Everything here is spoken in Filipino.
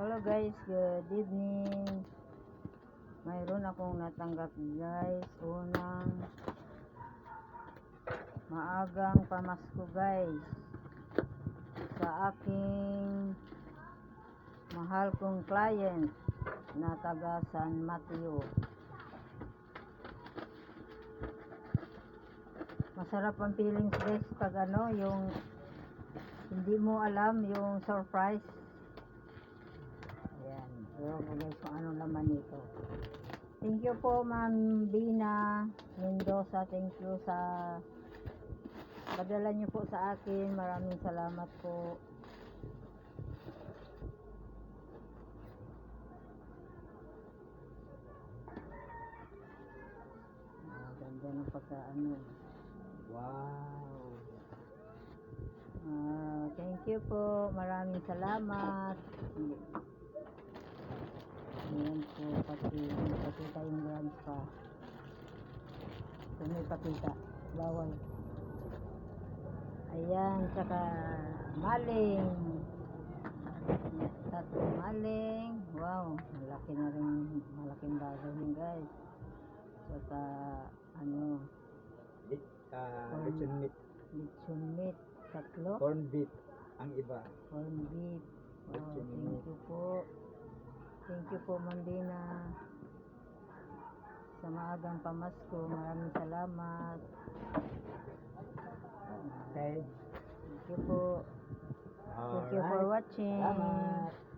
Hello guys, good evening. Mayroon akong natanggap guys, unang maagang pamasko guys sa aking mahal kong client na taga San Mateo. Masarap ang feelings guys pag yung hindi mo alam yung surprise. Ayan, pero guys kung ano laman nito. Thank you po Ma'am Bina Mendoza, thank you sa padala niyo po sa akin, maraming salamat po. Ganda ng pagkaano. Wow. Thank you po, maraming salamat. Ayan po, pakita yung grams pa. Kung may pakita, bawal. Ayan, tsaka maling. Tatlong maling. Wow, malaki na rin, malaking bagay yun guys. Tsaka Lechon meat. Lechon meat, tatlo. Corn beef ang iba. Corn beef. Wow, thank you po. Thank you po Ma'am Dina. Sa maagang pamasko, maraming salamat. Okay. Thank you po. Thank you for watching. Salamat.